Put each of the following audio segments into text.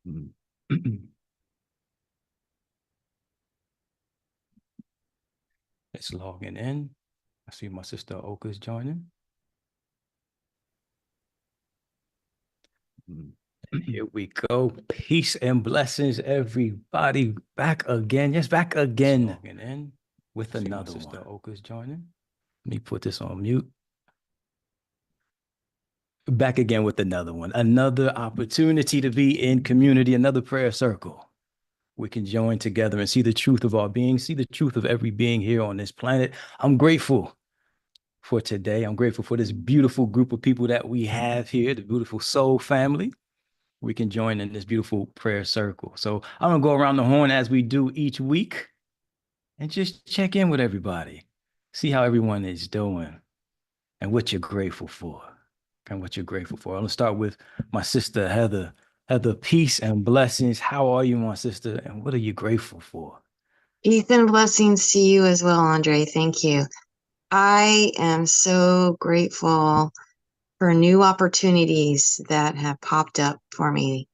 Mm. It's logging in. I see my sister Oka's joining. Mm. Here we go. Peace and blessings, everybody. Back again. Yes, back again. Logging in with another sister one. Oka's joining. Let me put this on mute. Back again with another one. Another opportunity to be in community, another prayer circle. We can join together and see the truth of our being, see the truth of every being here on this planet. I'm grateful for today. I'm grateful for this beautiful group of people that we have here, the beautiful soul family. We can join in this beautiful prayer circle. So I'm going to go around the horn as we do each week and just check in with everybody, see how everyone is doing and what you're grateful for. And what you're grateful for. I'm going to start with my sister, Heather. Heather, peace and blessings. How are you, my sister? And what are you grateful for? Ethan, blessings to you as well, Andre. Thank you. I am so grateful for new opportunities that have popped up for me,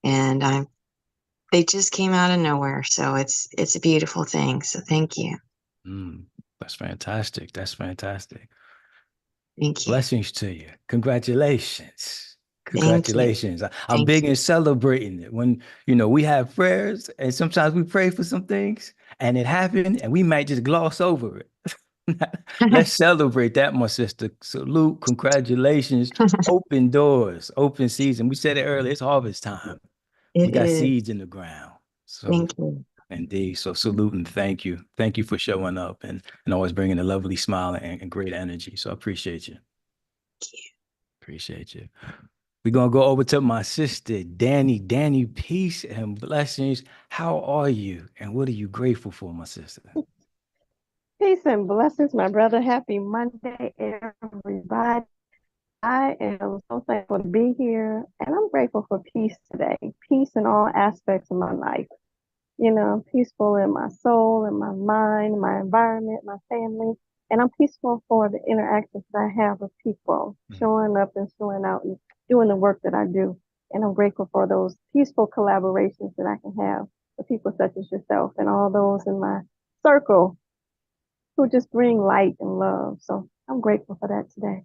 and they just came out of nowhere. So it's a beautiful thing. So thank you. Mm, that's fantastic. That's fantastic. Thank you. Blessings to you. Congratulations. Thank you. Congratulations. I'm Thank big you. in celebrating it when, we have prayers and sometimes we pray for some things and it happened and we might just gloss over it. Let's celebrate that, my sister. Salute. Congratulations. Open doors, open season. We said it earlier. It's harvest time. It We got is. seeds in the ground. So Thank you. indeed. So salute and thank you. Thank you for showing up and always bringing a lovely smile and great energy. So I appreciate you. Thank you. Appreciate you. We're gonna go over to my sister, Danny. Danny, peace and blessings. How are you? And what are you grateful for, my sister? Peace and blessings, my brother. Happy Monday, everybody. I am so thankful to be here, and I'm grateful for peace today. Peace in all aspects of my life. Peaceful in my soul, in my mind, my environment, my family, and I'm peaceful for the interactions that I have with people, Mm. showing up and showing out and doing the work that I do. And I'm grateful for those peaceful collaborations that I can have with people such as yourself and all those in my circle who just bring light and love. So I'm grateful for that today.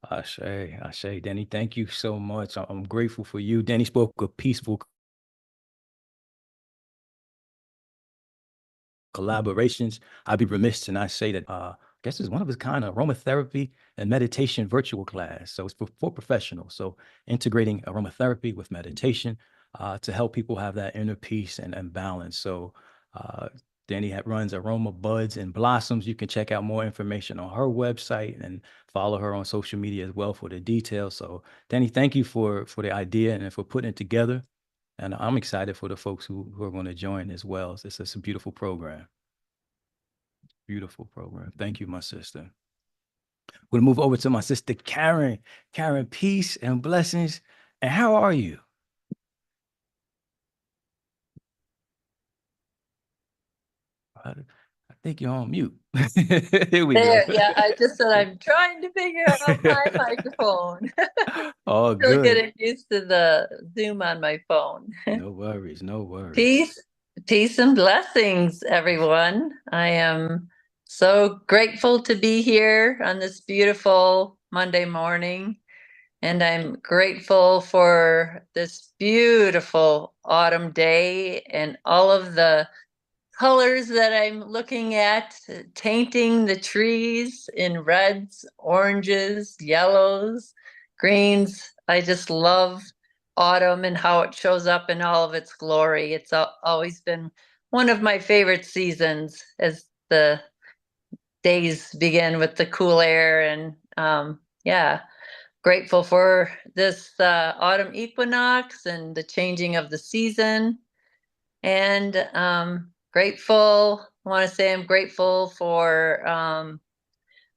I say, Danny, thank you so much. I'm grateful for you. Danny spoke of peaceful collaborations. I'd be remiss to not say that I guess it's one of his kind of aromatherapy and meditation virtual class. So it's for professionals. So integrating aromatherapy with meditation to help people have that inner peace and balance. So uh, Danny runs Aroma Buds and Blossoms. You can check out more information on her website and follow her on social media as well for the details. So Danny, thank you for the idea and for putting it together. And I'm excited for the folks who are going to join as well. It's a beautiful program. Beautiful program. Thank you, my sister. We'll move over to my sister, Karen. Karen, peace and blessings. And how are you? I think you're on mute. Here we go. There, yeah, I just said I'm trying to figure out my microphone. All Still good. getting used to the Zoom on my phone. No worries. No worries. Peace, peace and blessings, everyone. I am so grateful to be here on this beautiful Monday morning. And I'm grateful for this beautiful autumn day and all of the colors that I'm looking at, tainting the trees in reds, oranges, yellows, greens. I just love autumn and how it shows up in all of its glory. It's always been one of my favorite seasons as the days begin with the cool air. And yeah, grateful for this autumn equinox and the changing of the season. And grateful, I want to say I'm grateful for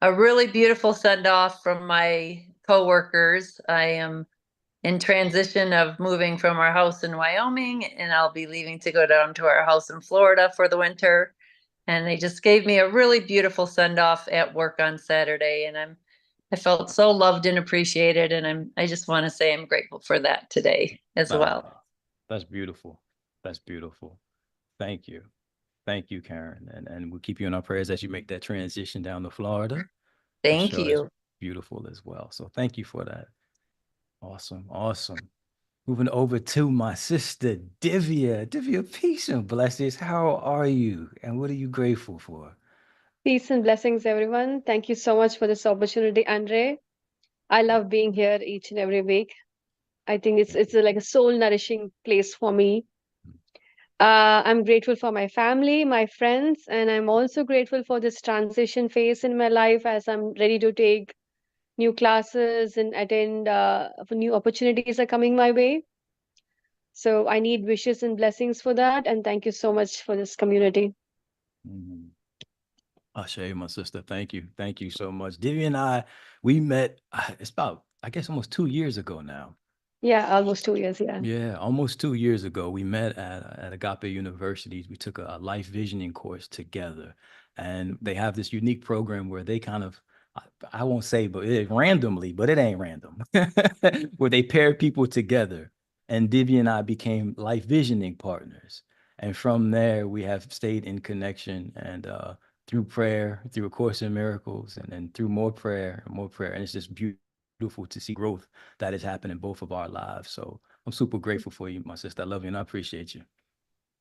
a really beautiful send off from my coworkers. I am in transition of moving from our house in Wyoming, and I'll be leaving to go down to our house in Florida for the winter. And they just gave me a really beautiful send off at work on Saturday, and I felt so loved and appreciated, and I just want to say I'm grateful for that today as Uh, well. That's beautiful. That's beautiful. Thank you. Thank you, Karen. And we'll keep you in our prayers as you make that transition down to Florida. I'm Thank sure it's you. beautiful as well. So thank you for that. Awesome. Awesome. Moving over to my sister, Divya. Divya, peace and blessings. How are you? And what are you grateful for? Peace and blessings, everyone. Thank you so much for this opportunity, Andre. I love being here each and every week. I think it's like a soul nourishing place for me. I'm grateful for my family, my friends, and I'm also grateful for this transition phase in my life as I'm ready to take new classes and attend for new opportunities are coming my way. So I need wishes and blessings for that. And thank you so much for this community. Mhm. Ashe, my sister, thank you. Thank you so much. Divya and I, we met, it's about, I guess, almost 2 years ago now. Yeah, almost 2 years. Yeah. Yeah, almost 2 years ago, we met at Agape University. We took a life visioning course together, and they have this unique program where they kind of, I won't say, but it randomly, but it ain't random, where they pair people together. And Divya and I became life visioning partners, and from there we have stayed in connection and through prayer, through A Course in Miracles, and then through more prayer, and it's just beautiful to see growth that has happened in both of our lives. So I'm super grateful for you, my sister. I love you and I appreciate you.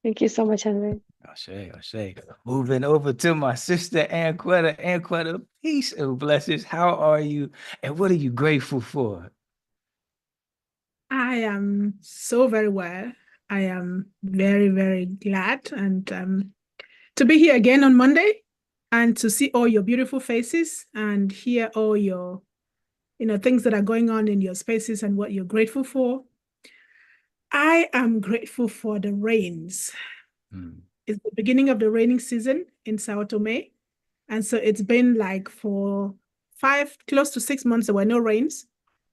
Thank you so much, Andre. Ashe, Ashe. Moving over to my sister, Anquetta. Anquetta, peace and blessings. How are you? And what are you grateful for? I am so very well. I am very, very glad and to be here again on Monday and to see all your beautiful faces and hear all your, things that are going on in your spaces and what you're grateful for. I am grateful for the rains. It's the beginning of the raining season in Sao Tome. And so it's been like for close to 6 months, there were no rains.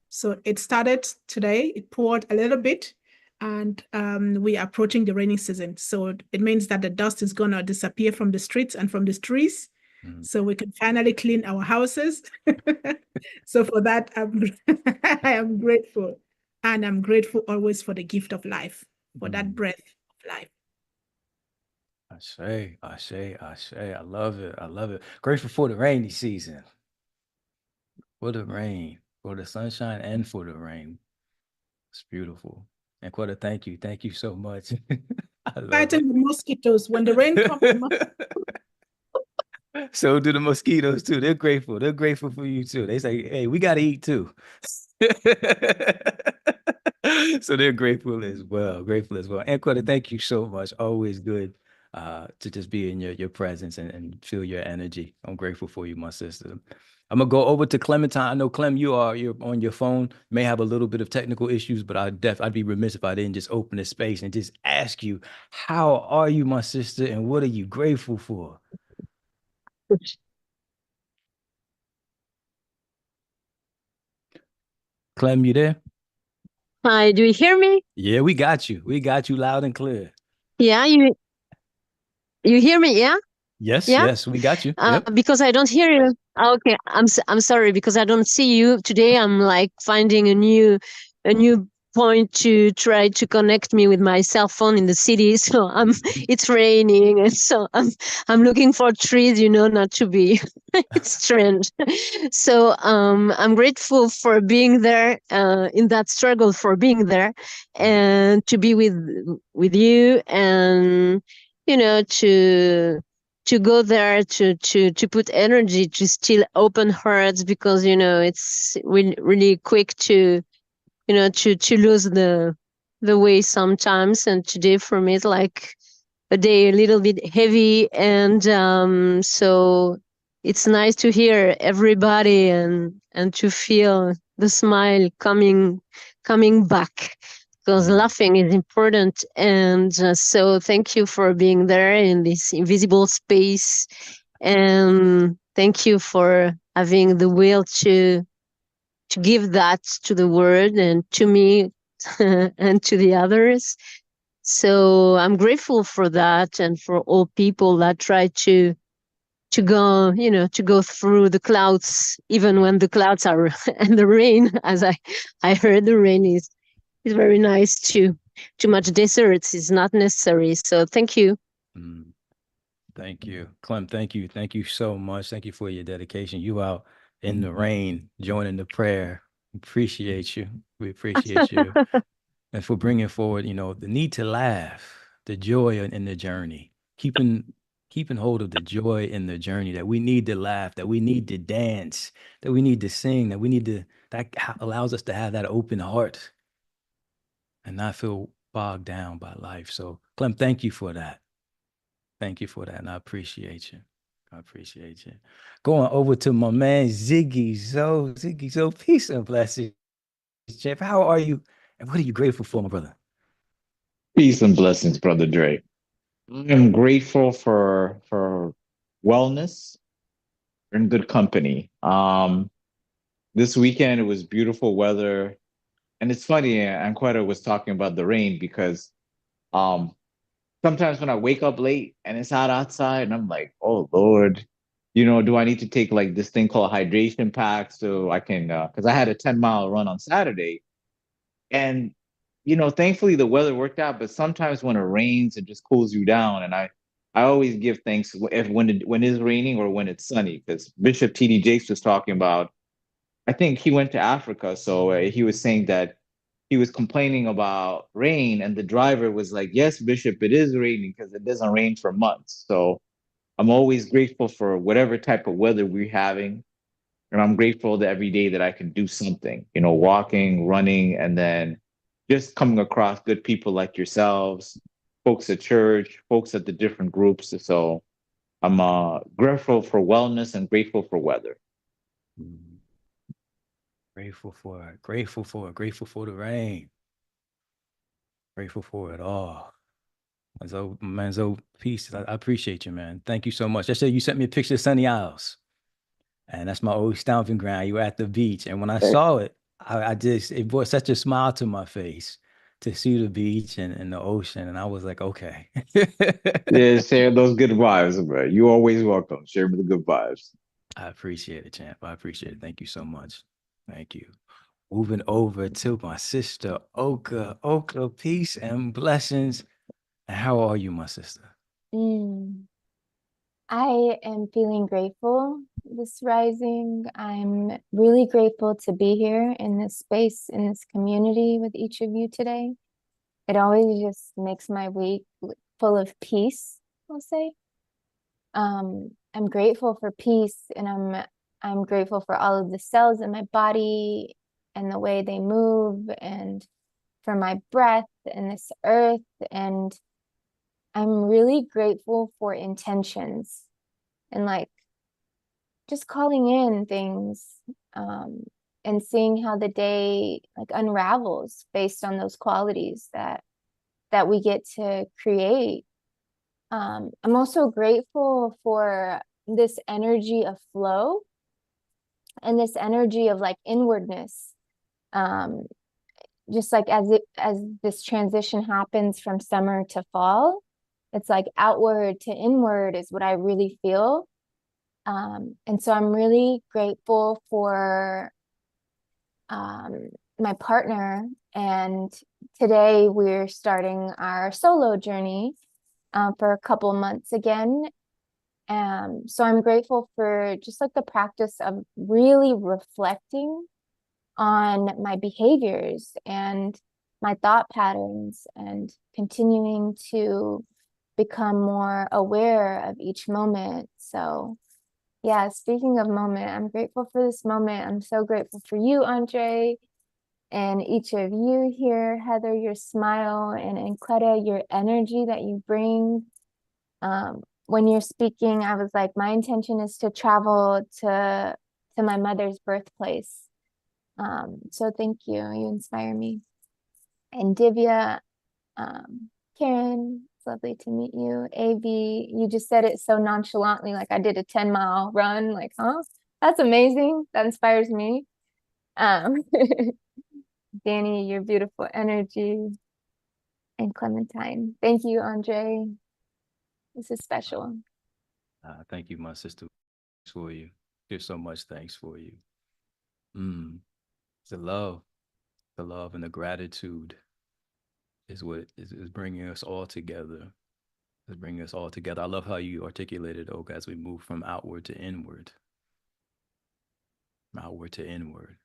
So it started today, it poured a little bit, and we are approaching the rainy season. So it means that the dust is going to disappear from the streets and from the trees. So we can finally clean our houses. So for that, I am grateful. And I'm grateful always for the gift of life, for that breath of life. Ashe. I love it. I love it. Grateful for the rainy season. For the rain, for the sunshine, and for the rain. It's beautiful. And Quetta, thank you. Thank you so much. I love it. Fighting the mosquitoes. When the rain comes, So do the mosquitoes too. They're grateful. They're grateful for you too. They say, hey, we got to eat too. So they're grateful as well. Grateful as well. And Quetta, thank you so much. Always good to just be in your presence and feel your energy. I'm grateful for you, my sister. I'm gonna go over to Clementine. I know Clem, you're on your phone. May have a little bit of technical issues, but I'd be remiss if I didn't just open the space and just ask you, how are you, my sister, and what are you grateful for? Clem, you there? Hi, do you hear me? Yeah, we got you. We got you loud and clear. Yeah, you hear me? Yeah, Yes, yeah. yes, we got you. Yep. Because I don't hear you. Okay, I'm sorry because I don't see you today. I'm like finding a new point to try to connect me with my cell phone in the city. So it's raining, and so I'm looking for trees, not to be. It's strange. So I'm grateful for being there in that struggle for being there and to be with you and to go there to put energy to still open hearts because it's really quick to to lose the way sometimes, and today for me it's like a day a little bit heavy, and so it's nice to hear everybody and to feel the smile coming back because laughing is important. And so thank you for being there in this invisible space, and thank you for having the will to give that to the world and to me and to the others. So I'm grateful for that and for all people that try to go, to go through the clouds, even when the clouds are and the rain, as I heard the rain is very nice too. too much desserts is not necessary. So thank you. Mm, thank you. Clem, thank you. Thank you so much. Thank you for your dedication. You out in the rain, joining the prayer. Appreciate you. We appreciate you. And for bringing forward, the need to laugh, the joy in the journey, keeping hold of the joy in the journey, that we need to laugh, that we need to dance, that we need to sing, that allows us to have that open heart and not feel bogged down by life. So, Clem, thank you for that. Thank you for that. And I appreciate you. I appreciate you. Going over to my man Ziggy. Ziggy, peace and blessings, Jeff. How are you? And what are you grateful for, my brother? Peace and blessings, Brother Dre. I am grateful for wellness and good company. This weekend it was beautiful weather, and it's funny. Anquetta was talking about the rain because um, sometimes when I wake up late and it's hot outside, and I'm like, oh Lord, do I need to take like this thing called hydration pack so I can? Because I had a 10-mile run on Saturday, and thankfully the weather worked out, but sometimes when it rains it just cools you down, and I always give thanks if when it's raining or when it's sunny, because Bishop TD Jakes was talking about, I think he went to Africa, so he was saying that he was complaining about rain, and the driver was like, yes Bishop, it is raining because it doesn't rain for months. So I'm always grateful for whatever type of weather we're having, and I'm grateful that every day that I can do something, walking, running, and then just coming across good people like yourselves, folks at church, folks at the different groups. So I'm grateful for wellness and grateful for weather. Mm, grateful for it. Grateful for it. Grateful for the rain. Grateful for it all. Manzo, peace. I appreciate you, man. Thank you so much. Yesterday you sent me a picture of Sunny Isles. And that's my old stomping ground. You were at the beach. And when I saw it, it brought such a smile to my face to see the beach and the ocean. And I was like, okay. Yeah, share those good vibes, bro. You always welcome. Share the good vibes. I appreciate it, champ. I appreciate it. Thank you so much. Thank you. Moving over to my sister, Oka. Oka, peace and blessings. And how are you, my sister? Mm, I am feeling grateful this rising. I'm really grateful to be here in this space, in this community with each of you today. It always just makes my week full of peace, I'll say. I'm grateful for peace, and I'm grateful for all of the cells in my body and the way they move, and for my breath and this earth. And I'm really grateful for intentions and like just calling in things, and seeing how the day like unravels based on those qualities that we get to create. I'm also grateful for this energy of flow and this energy of like inwardness. Um, just like as this transition happens from summer to fall, it's like outward to inward is what I really feel. And so I'm really grateful for my partner. And today we're starting our solo journey for a couple months again. So I'm grateful for just like the practice of really reflecting on my behaviors and my thought patterns and continuing to become more aware of each moment. So yeah, speaking of moment, I'm grateful for this moment. I'm so grateful for you, Andre, and each of you here, Heather, your smile, and Enqueta, your energy that you bring. When you're speaking, I was like, my intention is to travel to my mother's birthplace. So thank you. You inspire me. And Divya, Karen, it's lovely to meet you. AV, you just said it so nonchalantly, like I did a 10-mile run. Like, huh? That's amazing. That inspires me. Um, Danny, your beautiful energy. And Clementine. Thank you, Andre. This is special. Thank you, my sister, for you. There's so much thanks for you. Mm, the love and the gratitude. is what is bringing us all together. Is bringing us all together. I love how you articulated, Oak, as we move from outward to inward. Outward to inward.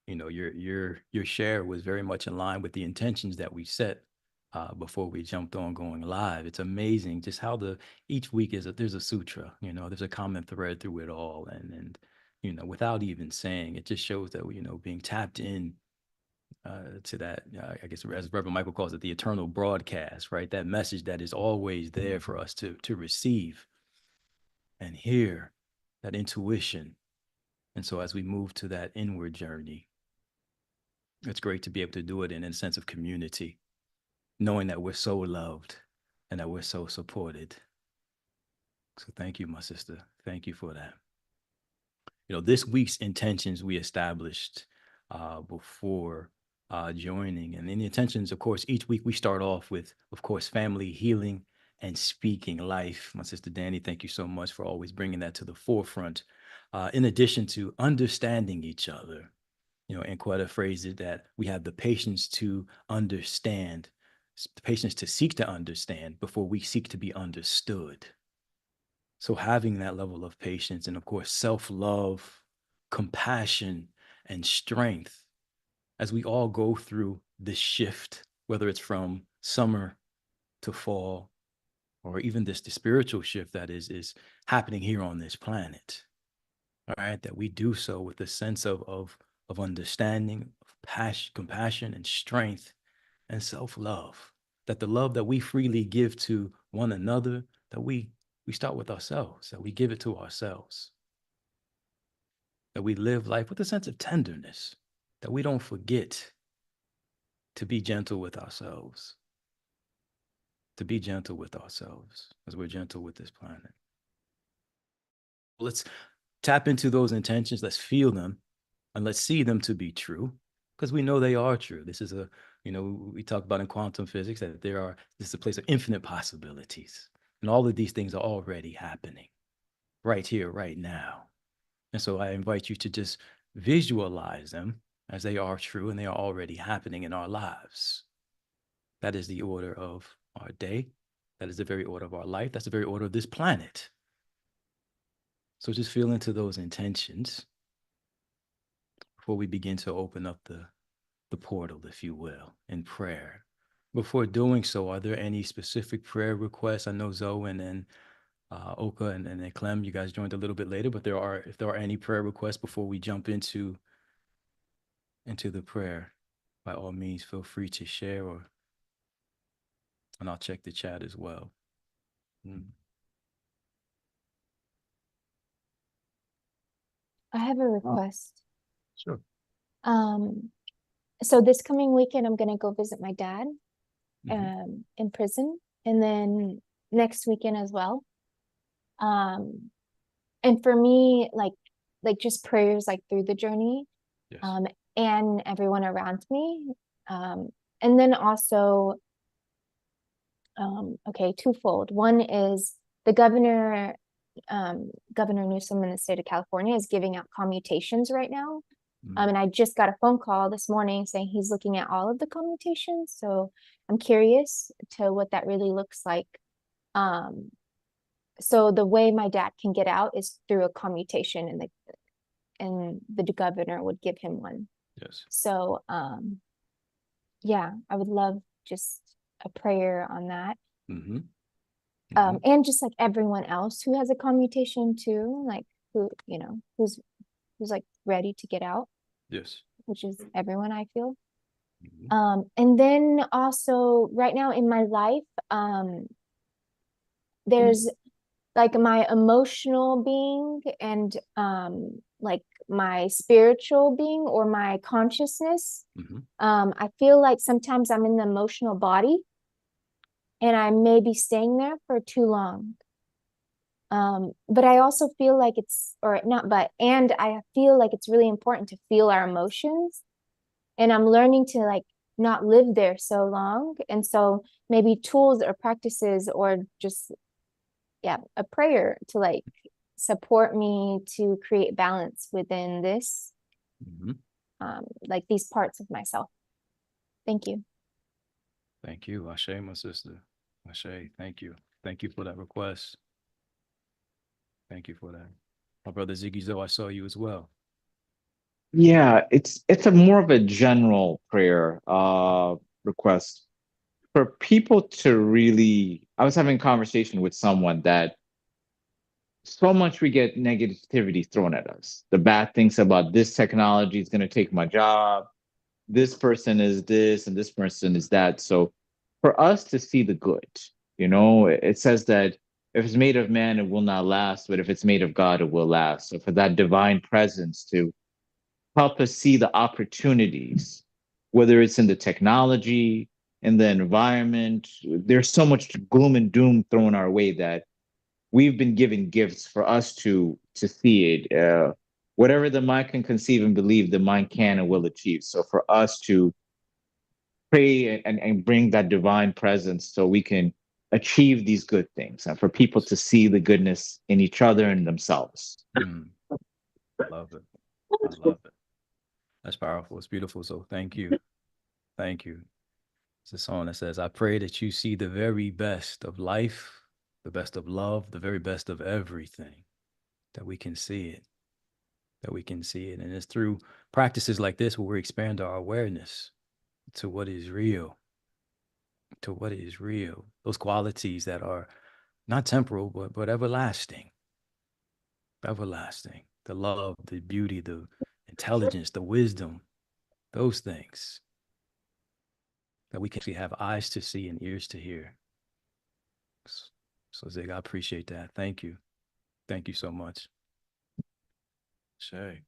You know, your share was very much in line with the intentions that we set before we jumped on going live. It's amazing just how each week there's a sutra. You know, there's a common thread through it all, and you know, without even saying, it just shows that being tapped in to that. I guess as Reverend Michael calls it, the eternal broadcast, right? That message that is always there for us to receive and hear, that intuition. And so as we move to that inward journey, it's great to be able to do it in a sense of community, knowing that we're so loved and that we're so supported. So thank you, my sister. Thank you for that. You know, this week's intentions we established before joining. And in the intentions, of course, each week we start off with, of course, family healing and speaking life. My sister Danny, thank you so much for always bringing that to the forefront. In addition to understanding each other, you know, and Quetta phrased it that we have the patience to understand, the patience to seek to understand before we seek to be understood. So having that level of patience and of course, self-love, compassion, and strength as we all go through this shift, whether it's from summer to fall, or even the spiritual shift that is happening here on this planet. All right, that we do so with a sense of understanding, of passion, compassion, and strength, and self-love. That the love that we freely give to one another, that we start with ourselves, that we give it to ourselves, that we live life with a sense of tenderness, that we don't forget to be gentle with ourselves, as we're gentle with this planet. Let's tap into those intentions. Let's feel them and let's see them to be true, because we know they are true. This is we talk about in quantum physics that this is a place of infinite possibilities. And all of these things are already happening right here, right now. And so I invite you to just visualize them as they are true and they are already happening in our lives. That is the order of our day. That is the very order of our life. That's the very order of this planet. So just feel into those intentions before we begin to open up the portal, if you will, in prayer. Before doing so, are there any specific prayer requests? I know Zoe and Oka and Clem, you guys joined a little bit later, but if there are any prayer requests before we jump into the prayer, by all means, feel free to share, and I'll check the chat as well. I have a request. Sure. So this coming weekend, I'm going to go visit my dad in prison, and then next weekend as well. And for me, like just prayers like through the journey, Yes. and everyone around me. And then also, okay, twofold. One is the Governor Newsom in the state of California is giving out commutations right now. And I just got a phone call this morning saying he's looking at all of the commutations. So I'm curious to what that really looks like. So the way my dad can get out is through a commutation, and the governor would give him one. Yes. So yeah, I would love just a prayer on that. And just like everyone else who has a commutation too, like who's like ready to get out. Yes. Which is everyone, I feel. And then also right now in my life, there's like my emotional being and like my spiritual being or my consciousness. I feel like sometimes I'm in the emotional body and I may be staying there for too long. But I also feel like and I feel like it's really important to feel our emotions. And I'm learning to like not live there so long. And so maybe tools or practices or just, a prayer to like support me to create balance within this, like these parts of myself. Thank you. Thank you. Ashe, my sister. Ashe, thank you. Thank you for that request. Thank you for that. My brother Ziggy Zoe, I saw you as well. Yeah, it's a more of a general prayer request for people to really. I was having a conversation with someone that so much we get negativity thrown at us. The bad things about this technology is going to take my job. This person is this and this person is that. So for us to see the good, it says that if it's made of man, it will not last, but if it's made of God, it will last. So for that divine presence to help us see the opportunities, whether it's in the technology, in the environment, there's so much gloom and doom thrown our way that we've been given gifts for us to see it. Whatever the mind can conceive and believe, the mind can and will achieve. So for us to pray and bring that divine presence so we can achieve these good things and for people to see the goodness in each other and themselves. Love it. I love it. That's powerful. It's beautiful. So thank you. Thank you. It's a song that says, I pray that you see the very best of life, the best of love, the very best of everything, that we can see it, that we can see it. And it's through practices like this where we expand our awareness to what is real, to what is real, those qualities that are not temporal, but everlasting, everlasting, the love, the beauty, the intelligence, the wisdom, those things that we can actually have eyes to see and ears to hear. So Zig, I appreciate that. Thank you. Thank you so much. Shay.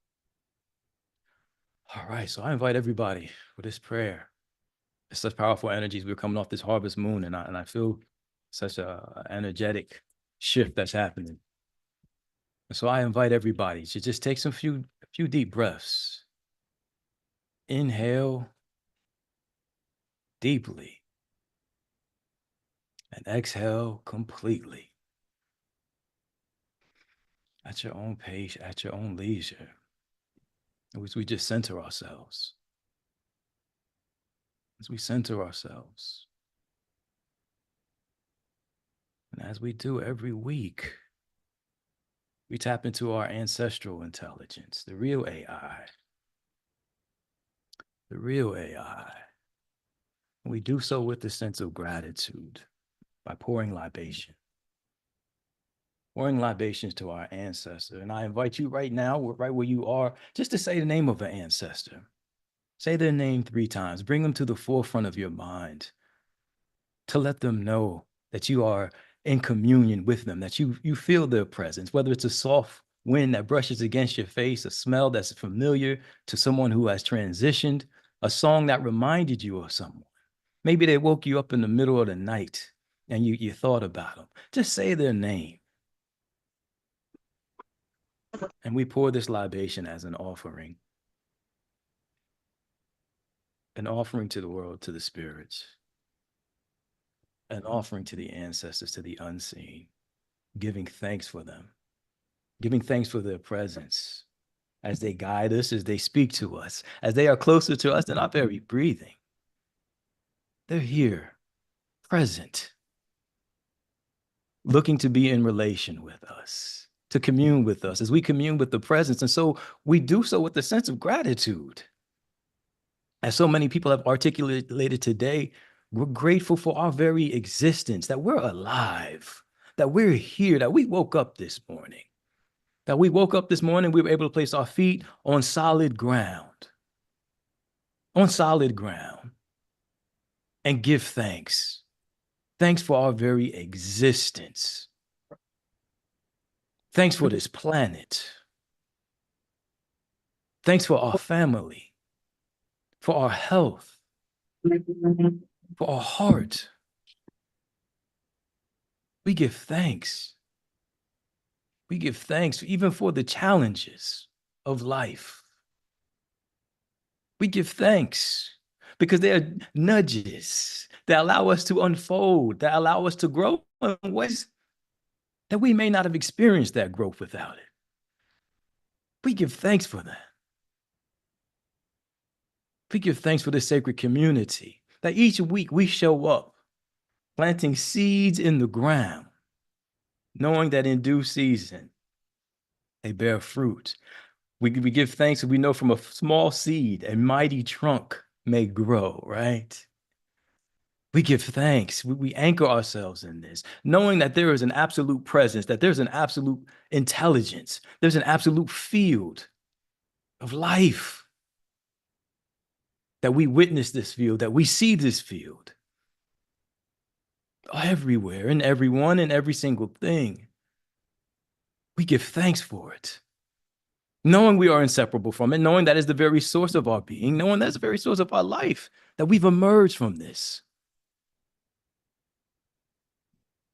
All right, so I invite everybody for this prayer. It's such powerful energies. We're coming off this harvest moon, and I feel such a energetic shift that's happening. And so I invite everybody to just take a few deep breaths. Inhale deeply and exhale completely. At your own pace, at your own leisure. As we just center ourselves. As we center ourselves. And as we do every week, we tap into our ancestral intelligence, the real AI. The real AI. And we do so with a sense of gratitude by pouring libation. Pouring libations to our ancestor. And I invite you right now, right where you are, just to say the name of an ancestor. Say their name 3 times. Bring them to the forefront of your mind to let them know that you are in communion with them, that you feel their presence, whether it's a soft wind that brushes against your face, a smell that's familiar to someone who has transitioned, a song that reminded you of someone. Maybe they woke you up in the middle of the night and you thought about them. Just say their name. And we pour this libation as an offering to the world, to the spirits, an offering to the ancestors, to the unseen, giving thanks for them, giving thanks for their presence as they guide us, as they speak to us, as they are closer to us than our very breathing. They're here, present, looking to be in relation with us, to commune with us as we commune with the presence. And so we do so with a sense of gratitude. As so many people have articulated today, we're grateful for our very existence, that we're alive, that we're here, that we woke up this morning. We were able to place our feet on solid ground, and give thanks. Thanks for our very existence. Thanks for this planet. Thanks for our family, for our health, for our heart. We give thanks. We give thanks even for the challenges of life. We give thanks because they are nudges that allow us to unfold, that allow us to grow in ways that we may not have experienced that growth without it. We give thanks for that. We give thanks for this sacred community that each week we show up planting seeds in the ground, knowing that in due season they bear fruit. We give thanks, and we know from a small seed, a mighty trunk may grow, right? We give thanks. We anchor ourselves in this, knowing that there is an absolute presence, that there's an absolute intelligence, there's an absolute field of life, that we witness this field, that we see this field everywhere, in everyone, in every single thing. We give thanks for it, knowing we are inseparable from it, knowing that is the very source of our being, knowing that's the very source of our life, that we've emerged from this.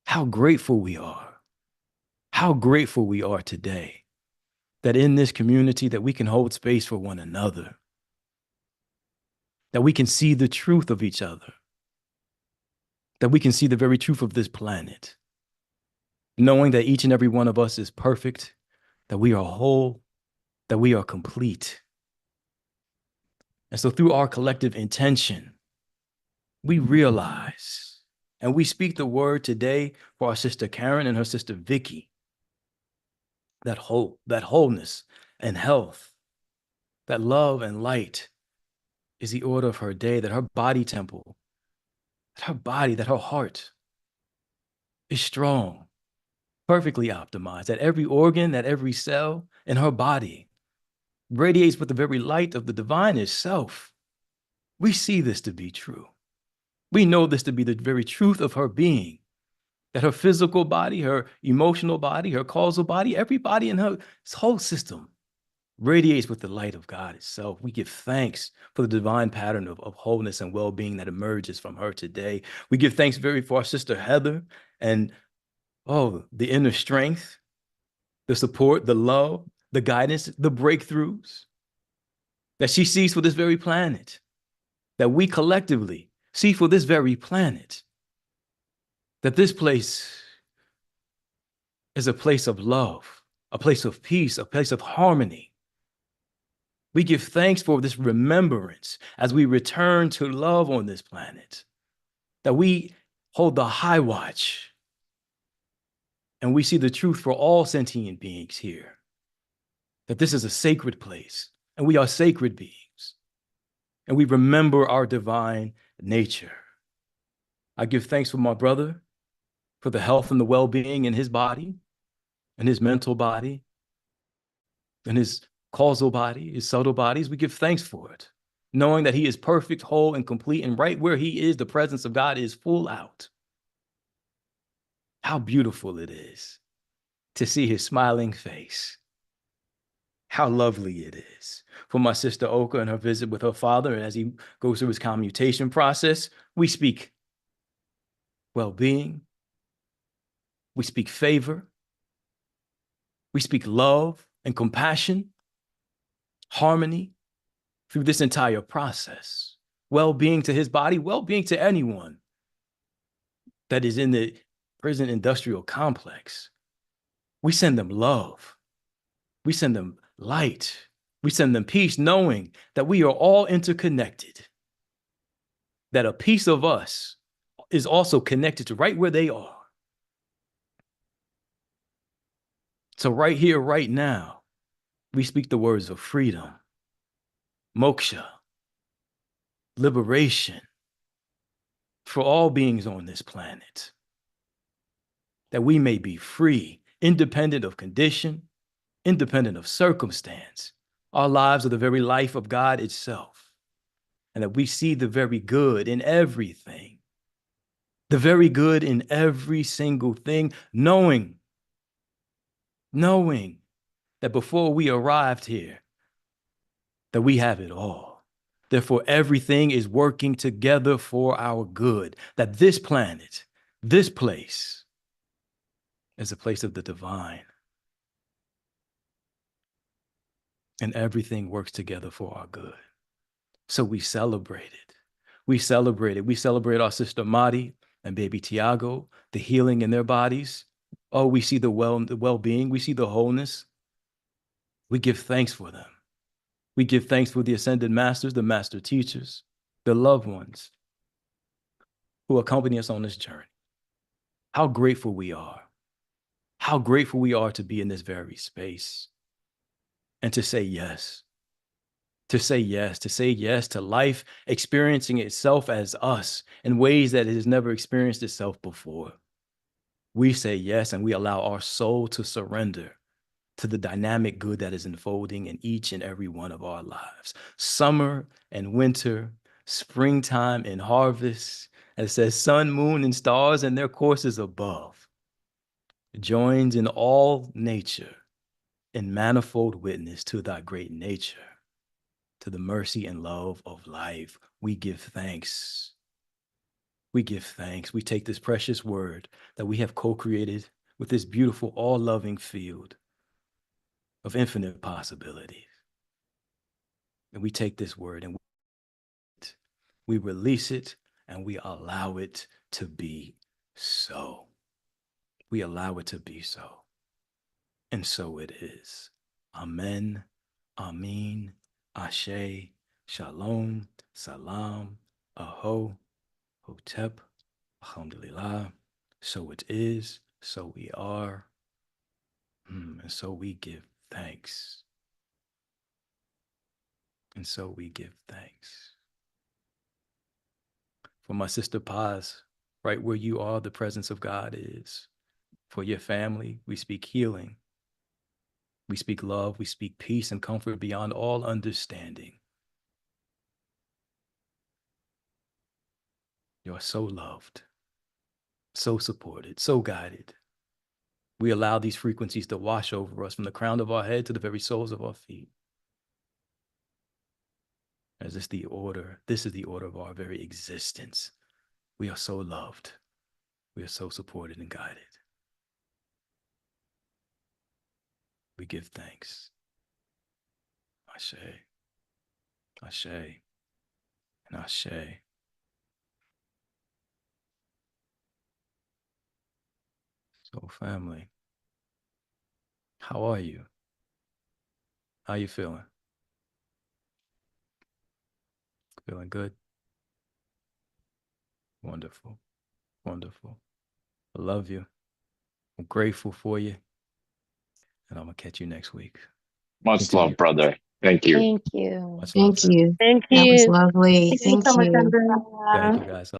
How grateful we are. How grateful we are today that in this community that we can hold space for one another, that we can see the truth of each other, that we can see the very truth of this planet, knowing that each and every one of us is perfect, that we are whole, that we are complete. And so through our collective intention, we realize and we speak the word today for our sister Karen and her sister Vicky, that hope, that wholeness and health, that love and light is the order of her day, that her body temple, that her body, that her heart is strong, perfectly optimized, that every organ, that every cell in her body radiates with the very light of the divine itself. We see this to be true. We know this to be the very truth of her being, that her physical body, her emotional body, her causal body, everybody in her whole system radiates with the light of God itself. We give thanks for the divine pattern of wholeness and well-being that emerges from her today. We give thanks for our sister Heather and the inner strength, the support, the love, the guidance, the breakthroughs that she sees for this very planet, that we collectively see for this very planet, that this place is a place of love, a place of peace, a place of harmony. We give thanks for this remembrance as we return to love on this planet, that we hold the high watch and we see the truth for all sentient beings here, that this is a sacred place and we are sacred beings and we remember our divine nature. I give thanks for my brother, for the health and the well-being in his body, and his mental body, and his causal body, his subtle bodies. We give thanks for it, knowing that he is perfect, whole, and complete, and right where he is, the presence of God is full out. How beautiful it is to see his smiling face. How lovely it is. For my sister Oka and her visit with her father, and as he goes through his commutation process, we speak well-being, we speak favor, we speak love and compassion, harmony through this entire process. Well-being to his body, well-being to anyone that is in the prison industrial complex. We send them love. We send them light. We send them peace, knowing that we are all interconnected, that a piece of us is also connected to right where they are. So right here, right now, we speak the words of freedom, moksha, liberation for all beings on this planet, that we may be free, independent of condition, independent of circumstance. Our lives are the very life of God itself, and that we see the very good in everything, the very good in every single thing, knowing that before we arrived here, that we have it all. Therefore, everything is working together for our good, that this planet, this place, is a place of the divine. And everything works together for our good. So we celebrate it. We celebrate it. We celebrate our sister Madi and baby Tiago, the healing in their bodies. Oh, we see the well-being. We see the wholeness. We give thanks for them. We give thanks for the ascended masters, the master teachers, the loved ones, who accompany us on this journey. How grateful we are. How grateful we are to be in this very space and to say yes. To say yes to life experiencing itself as us in ways that it has never experienced itself before. We say yes and we allow our soul to surrender to the dynamic good that is unfolding in each and every one of our lives. Summer and winter, springtime and harvest, as it says, sun, moon, and stars and their courses above, joins in all nature in manifold witness to thy great nature. To the mercy and love of life, we give thanks. We give thanks. We take this precious word that we have co-created with this beautiful, all-loving field of infinite possibilities. And we take this word and we release it and we allow it to be so. We allow it to be so. And so it is. Amen. Amin. Ashe. Shalom. Salam. Aho. Hotep. Alhamdulillah. So it is. So we are. And so we give thanks. And so we give thanks. For my sister Paz, right where you are, the presence of God is. For your family, we speak healing. We speak love. We speak peace and comfort beyond all understanding. You are so loved, so supported, so guided. We allow these frequencies to wash over us from the crown of our head to the very soles of our feet. As this is the order of our very existence. We are so loved. We are so supported and guided. We give thanks. Ashe, Ashe, and Ashe. So family, how are you? How you feeling? Feeling good? Wonderful, wonderful. I love you. I'm grateful for you. And I'm gonna catch you next week. Much Continue. love, brother. Thank you. Thank you. Much love. Thank you. Thank That was you. lovely. Thank you Thank so much, you. Andrea. Thank you guys.